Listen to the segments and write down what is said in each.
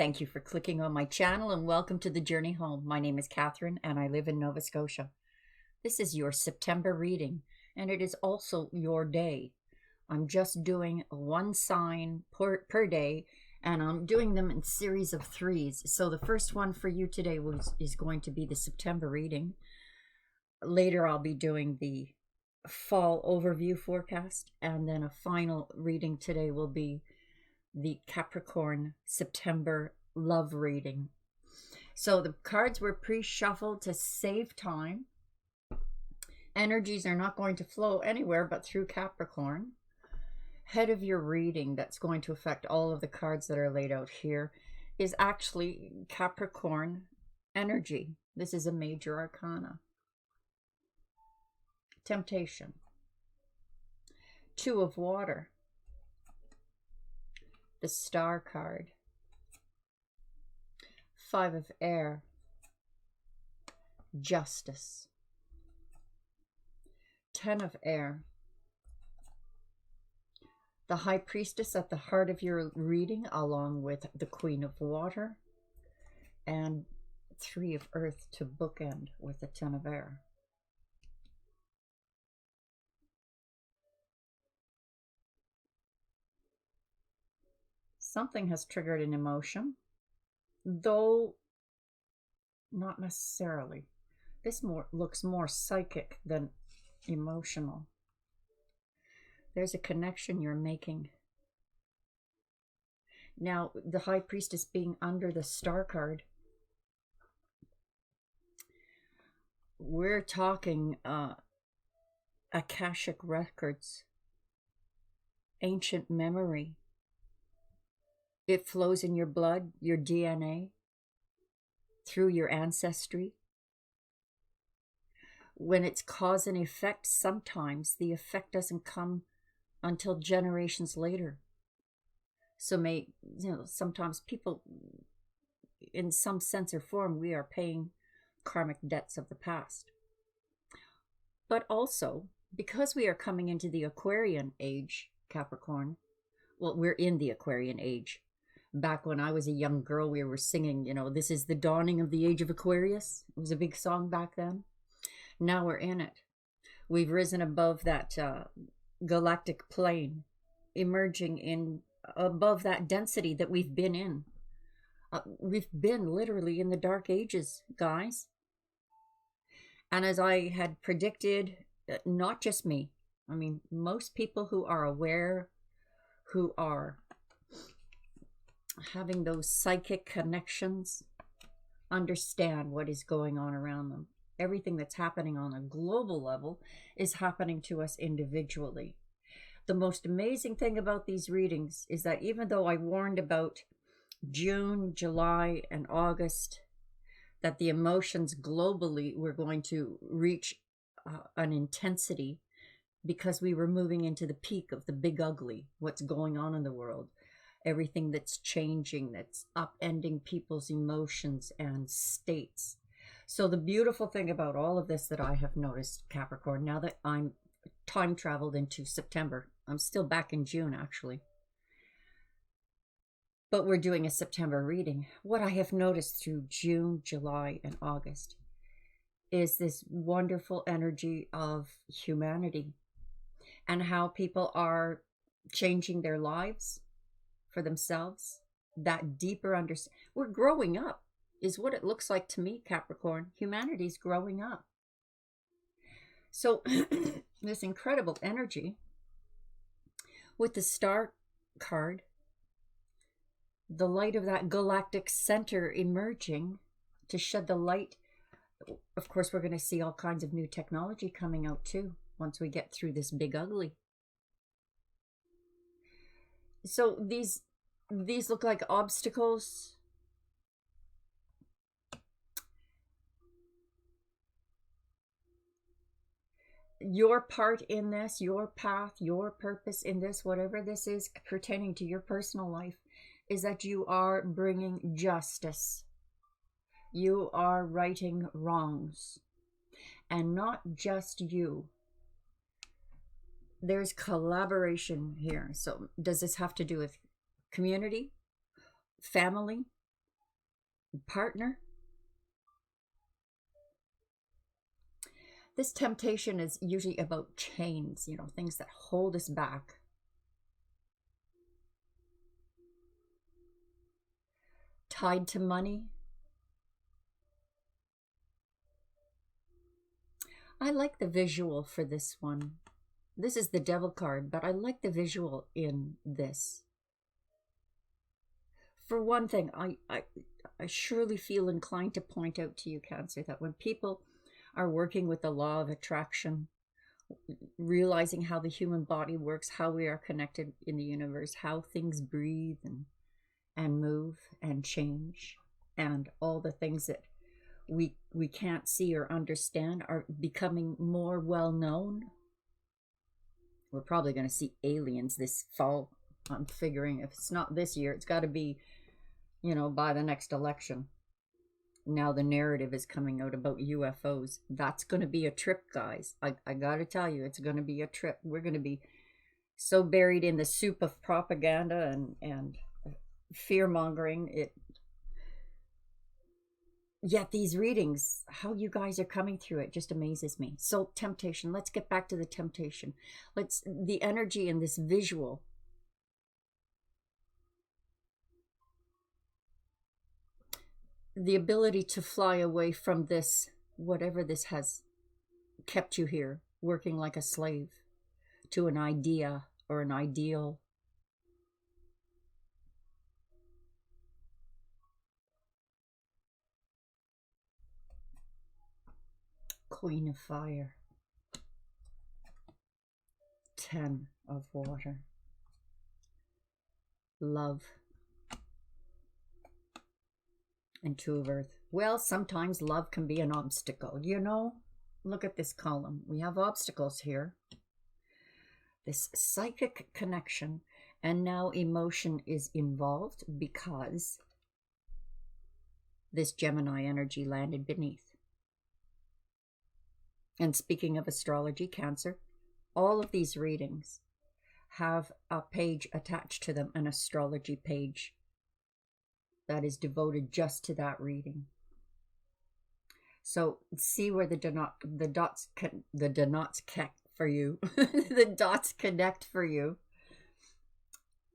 Thank you for clicking on my channel and welcome to the journey home. My name is Catherine and I live in Nova Scotia. This is your September reading and it is also your day. I'm just doing one sign per day and I'm doing them in series of threes. So the first one for you today is going to be the September reading. Later I'll be doing the fall overview forecast, and then a final reading today will be the Capricorn September love reading. So the cards were pre-shuffled to save time. Energies are not going to flow anywhere but through Capricorn. Head of your reading that's going to affect all of the cards that are laid out here is actually Capricorn energy. This is a major arcana. Temptation. Two of water. The Star card. Five of air. Justice. 10 of air. The High Priestess at the heart of your reading, along with the Queen of Water. And 3 of earth to bookend with the 10 of air. Something has triggered an emotion, though not necessarily. This looks more psychic than emotional. There's a connection you're making. Now, the High Priestess being under the Star card, we're talking Akashic records, ancient memory. It flows in your blood, your DNA, through your ancestry. When it's cause and effect, sometimes the effect doesn't come until generations later. So sometimes people, in some sense or form, we are paying karmic debts of the past. But also, because we are coming into the Aquarian age, Capricorn, well, we're in the Aquarian age. Back when I was a young girl, we were singing, this is the dawning of the age of Aquarius. It was a big song back then. Now we're in it. We've risen above that galactic plane, emerging in above that density that we've been in. We've been literally in the dark ages, guys. And as I had predicted, not just me, I mean, most people who are aware, who are having those psychic connections, understand what is going on around them. Everything that's happening on a global level is happening to us individually. The most amazing thing about these readings is that even though I warned about June, July, and August, that the emotions globally were going to reach an intensity because we were moving into the peak of the big ugly, what's going on in the world. Everything that's changing, that's upending people's emotions and states. So the beautiful thing about all of this that I have noticed, Capricorn, now that I'm time traveled into September, I'm still back in June actually, but we're doing a September reading. What I have noticed through June, July, and August is this wonderful energy of humanity and how people are changing their lives for themselves. That deeper understanding. We're growing up is what it looks like to me, Capricorn. Humanity's growing up. So this incredible energy with the Star card, the light of that galactic center emerging to shed the light. Of course, we're going to see all kinds of new technology coming out too once we get through this big ugly. So these look like obstacles. Your part in this, your path, your purpose in this, whatever this is pertaining to your personal life, is that you are bringing justice. You are righting wrongs. And not just you. There's collaboration here. So does this have to do with community, family, partner. This temptation is usually about chains, you know, things that hold us back. Tied to money. I like the visual for this one. This is the devil card, but I like the visual in this. For one thing, I surely feel inclined to point out to you, Cancer, that when people are working with the law of attraction, realizing how the human body works, how we are connected in the universe, how things breathe and move and change, and all the things that we can't see or understand are becoming more well known. We're probably going to see aliens this fall. I'm figuring if it's not this year, it's got to be, you know, by the next election. Now the narrative is coming out about UFOs. That's going to be a trip, guys. I got to tell you, it's going to be a trip. We're going to be so buried in the soup of propaganda and fear-mongering. Yet these readings, how you guys are coming through it just amazes me. So temptation, let's get back to the temptation. The energy in this visual. The ability to fly away from this, whatever this has kept you here, working like a slave, to an idea or an ideal. Queen of Fire. 10 of Water. Love. And 2 of Earth. Well, sometimes love can be an obstacle, you know? Look at this column. We have obstacles here. This psychic connection, and now emotion is involved because this Gemini energy landed beneath. And speaking of astrology, Cancer, all of these readings have a page attached to them, an astrology page that is devoted just to that reading. So see where the dots connect for you. The dots connect for you.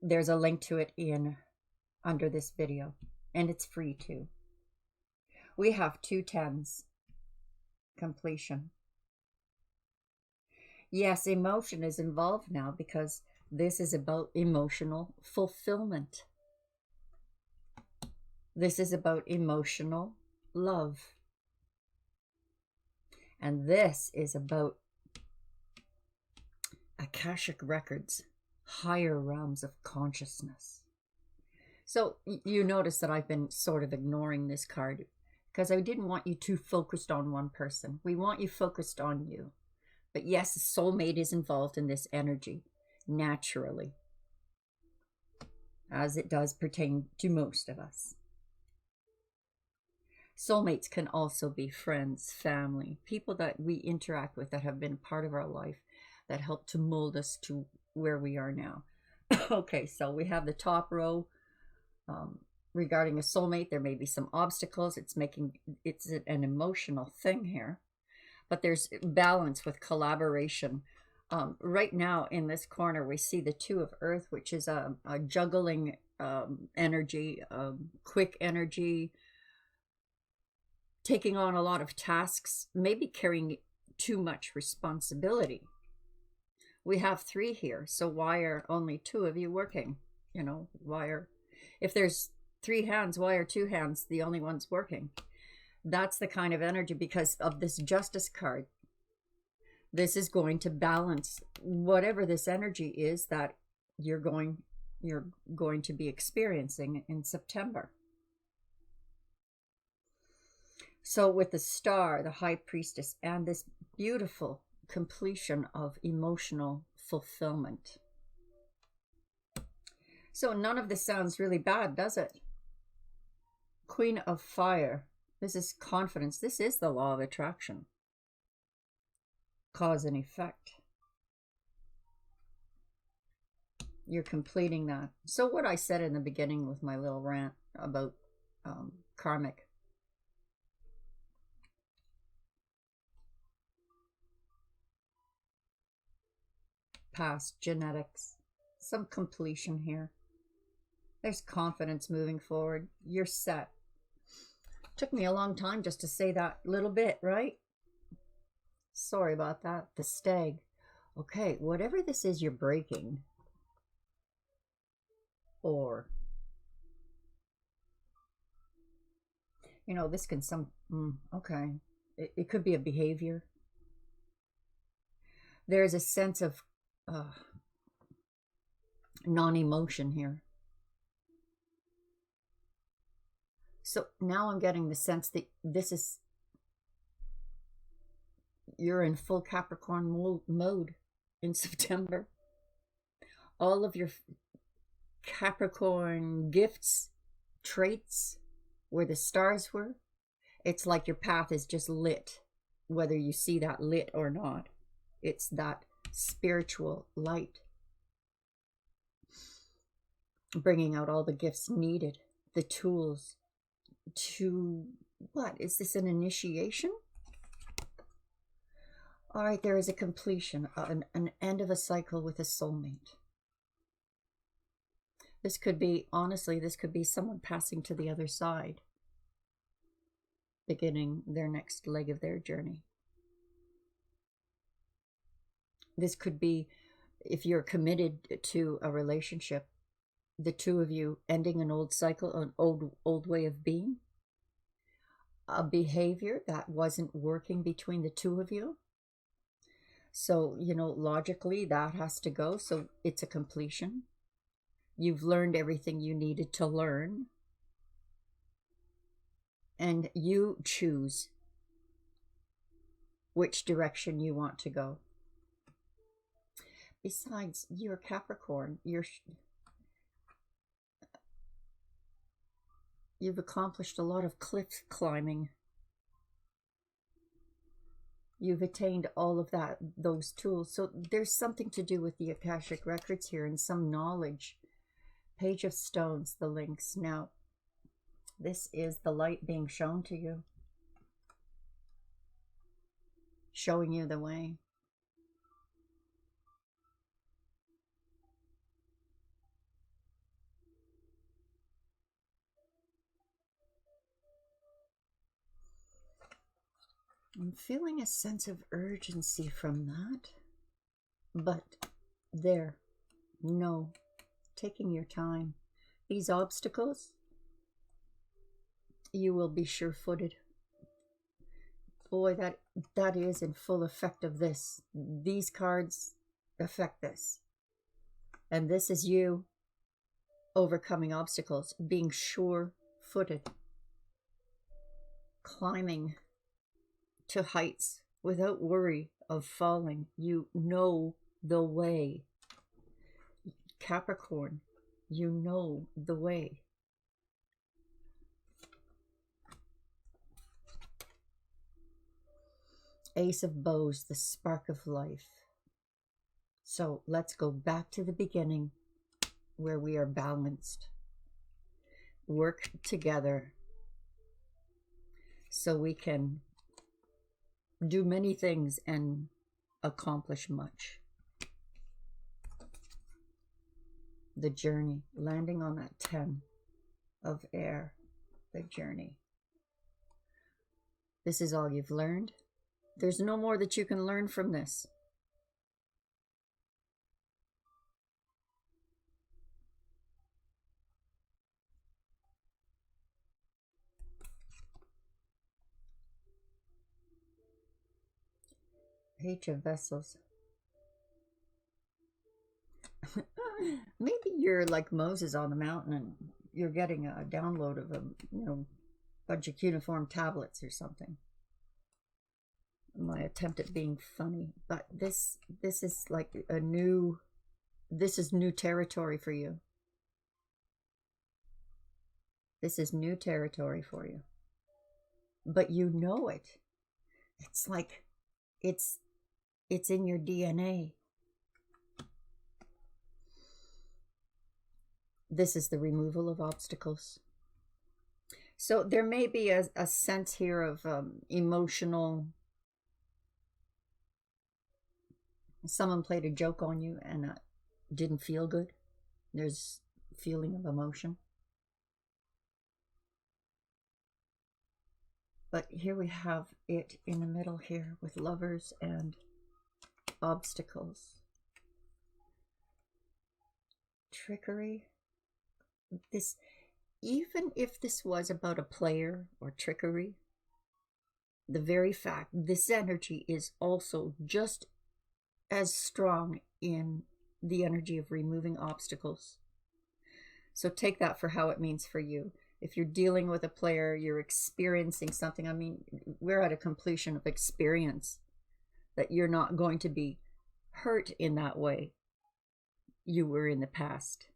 There's a link to it under this video, and it's free too. We have 2 10s. Completion. Yes, emotion is involved now because this is about emotional fulfillment. This is about emotional love. And this is about Akashic records, higher realms of consciousness. So you notice that I've been sort of ignoring this card because I didn't want you too focused on one person. We want you focused on you. But yes, soulmate is involved in this energy, naturally, as it does pertain to most of us. Soulmates can also be friends, family, people that we interact with that have been part of our life, that help to mold us to where we are now. Okay, so we have the top row. Regarding a soulmate, there may be some obstacles. It's an emotional thing here. But there's balance with collaboration. Right now in this corner, we see the 2 of Earth, which is a juggling energy, quick energy, taking on a lot of tasks, maybe carrying too much responsibility. We have 3 here, so why are only 2 of you working? You know, if there's 3 hands, why are 2 hands the only ones working? That's the kind of energy because of this Justice card. This is going to balance whatever this energy is that you're going to be experiencing in September. So with the Star, the High Priestess, and this beautiful completion of emotional fulfillment. So none of this sounds really bad, does it? Queen of Fire. This is confidence. This is the law of attraction. Cause and effect. You're completing that. So what I said in the beginning with my little rant about karmic. Past genetics. Some completion here. There's confidence moving forward. You're set. Took me a long time just to say that little bit, right? Sorry about that. The stag. Okay, whatever this is you're breaking, or, you know, this can okay. It could be a behavior. There's a sense of non-emotion here. So now I'm getting the sense that you're in full Capricorn mode in September. All of your Capricorn gifts, traits, where the stars were, it's like your path is just lit, whether you see that lit or not. It's that spiritual light, bringing out all the gifts needed, the tools to, what is this, an initiation? All right, there is a completion, an end of a cycle with a soulmate. This could be, honestly, this could be someone passing to the other side, beginning their next leg of their journey. This could be, if you're committed to a relationship, the two of you ending an old cycle, an old way of being, a behavior that wasn't working between the two of you. So, you know, logically that has to go. So it's a completion. You've learned everything you needed to learn. And you choose which direction you want to go. Besides, you're Capricorn. You've accomplished a lot of cliff climbing. You've attained all of those tools. So there's something to do with the Akashic records here and some knowledge. Page of Stones, the links. Now, this is the light being shown to you, showing you the way. I'm feeling a sense of urgency from that. But there, no, taking your time. These obstacles, you will be sure-footed. Boy, that is in full effect of this. These cards affect this. And this is you overcoming obstacles, being sure-footed, climbing to heights without worry of falling. You know the way. Capricorn, you know the way. Ace of Bows, the spark of life. So let's go back to the beginning where we are balanced. Work together so we can do many things and accomplish much. The journey, landing on that 10 of air, the journey. This is all you've learned. There's no more that you can learn from this. Page of Vessels. Maybe you're like Moses on the mountain and you're getting a download of a, you know, bunch of cuneiform tablets or something. My attempt at being funny, but this is like this is new territory for you. This is new territory for you. But you know it. It's like it's in your DNA. This is the removal of obstacles. So there may be a sense here of emotional. Someone played a joke on you and didn't feel good. There's feeling of emotion. But here we have it in the middle here with lovers and obstacles. Trickery. This, even if this was about a player or trickery, the very fact this energy is also just as strong in the energy of removing obstacles. So take that for how it means for you. If you're dealing with a player, you're experiencing something. I mean, we're at a completion of experience that you're not going to be hurt in that way you were in the past.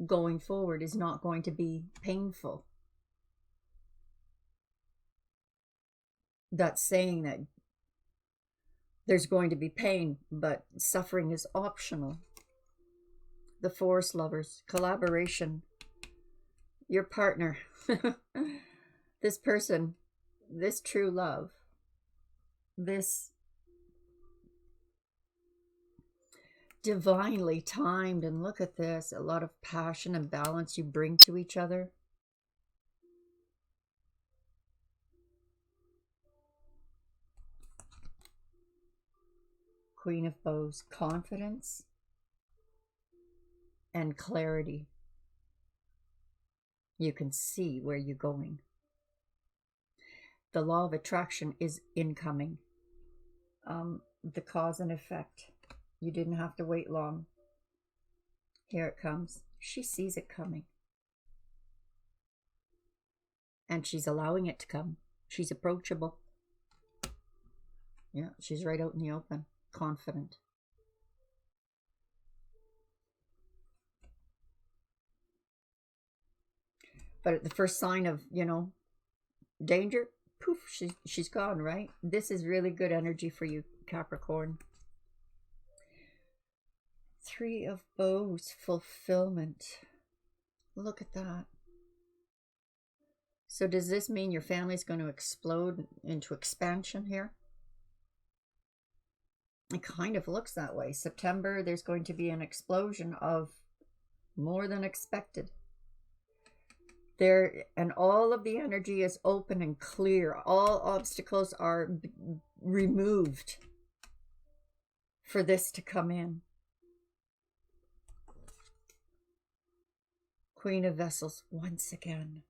Going forward is not going to be painful. That's saying that there's going to be pain, but suffering is optional. The Forest Lovers, collaboration. Your partner, this person, this true love, this divinely timed, and look at this, a lot of passion and balance you bring to each other. Queen of Bows, confidence and clarity. You can see where you're going. The law of attraction is incoming. The cause and effect. You didn't have to wait long. Here it comes. She sees it coming. And she's allowing it to come. She's approachable. Yeah, she's right out in the open. Confident. But at the first sign of, danger, poof, she's gone, right? This is really good energy for you, Capricorn. Three of Bows, fulfillment. Look at that. So does this mean your family's going to explode into expansion here? It kind of looks that way. September, there's going to be an explosion of more than expected. There, and all of the energy is open and clear. All obstacles are removed for this to come in. Queen of Vessels, once again.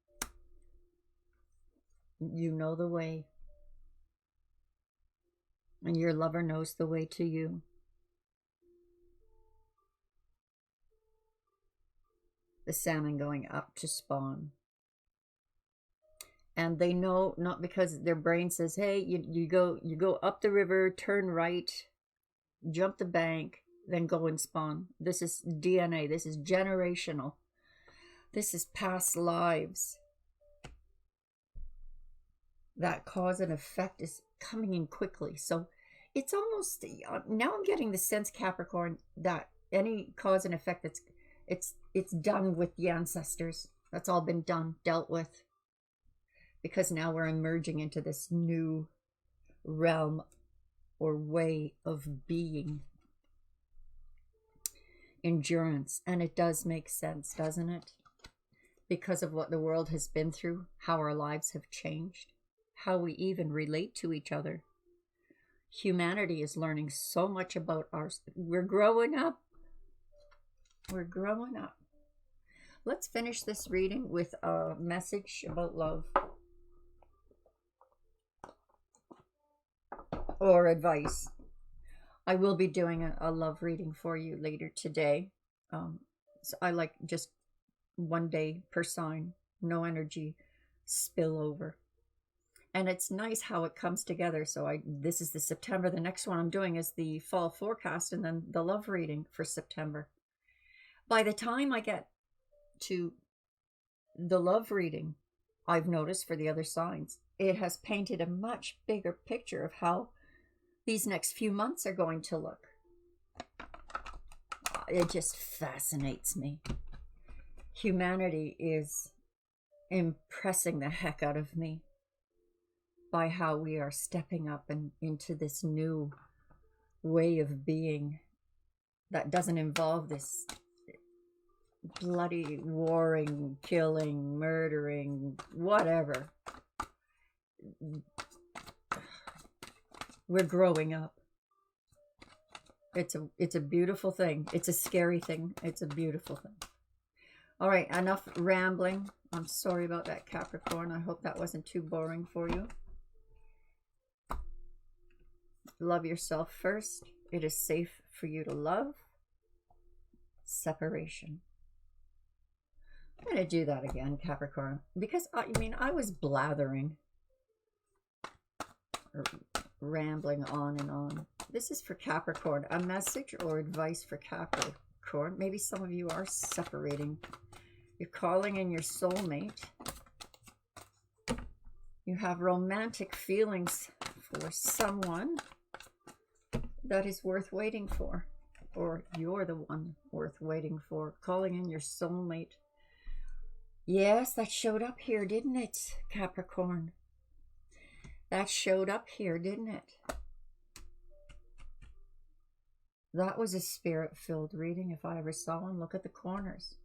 You know the way. And your lover knows the way to you. The salmon going up to spawn. And they know, not because their brain says, hey, you go up the river, turn right, jump the bank, then go and spawn. This is DNA. This is generational. This is past lives. That cause and effect is coming in quickly. So it's almost, now I'm getting the sense, Capricorn, that any cause and effect that's, it's done with the ancestors. That's all been done, dealt with. Because now we're emerging into this new realm or way of being. Endurance. And it does make sense, doesn't it? Because of what the world has been through, how our lives have changed, how we even relate to each other. Humanity is learning so much about ours. We're growing up. We're growing up. Let's finish this reading with a message about love. Or advice. I will be doing a love reading for you later today. So I like just one day per sign. No energy spillover. And it's nice how it comes together. So this is the September. The next one I'm doing is the fall forecast and then the love reading for September. By the time I get to the love reading, I've noticed for the other signs, it has painted a much bigger picture of how these next few months are going to look. It just fascinates me. Humanity is impressing the heck out of me by how we are stepping up and into this new way of being that doesn't involve this bloody warring, killing, murdering, whatever. We're growing up. It's a beautiful thing. It's a scary thing. It's a beautiful thing. All right, enough rambling. I'm sorry about that, Capricorn. I hope that wasn't too boring for you. Love yourself first. It is safe for you to love. Separation. I'm going to do that again, Capricorn, because I was blathering, or rambling on and on. This is for Capricorn. A message or advice for Capricorn. Maybe some of you are separating. You're calling in your soulmate. You have romantic feelings for someone that is worth waiting for, or you're the one worth waiting for. Calling in your soulmate. Yes, that showed up here, didn't it, Capricorn? That showed up here, didn't it? That was a spirit-filled reading if I ever saw one. Look at the corners.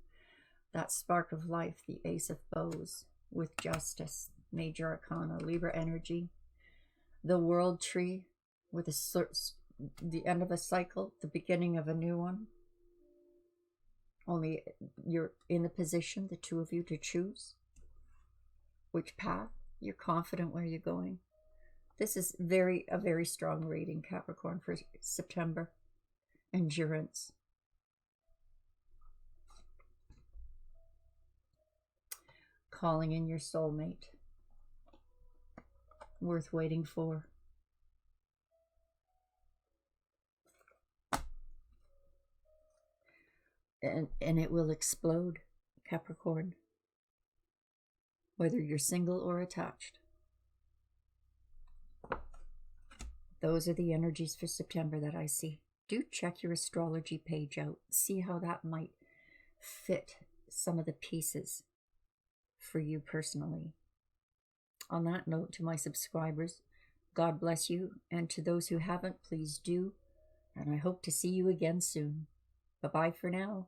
That spark of life, the Ace of Bows with Justice, Major Arcana, Libra energy, the World Tree with the end of a cycle, the beginning of a new one. Only you're in the position, the two of you, to choose which path. You're confident where you're going. This is a very strong reading, Capricorn, for September. Endurance. Calling in your soulmate. Worth waiting for. And it will explode, Capricorn. Whether you're single or attached. Those are the energies for September that I see. Do check your astrology page out. See how that might fit some of the pieces for you personally. On that note, to my subscribers, God bless you. And to those who haven't, please do. And I hope to see you again soon. Bye-bye for now.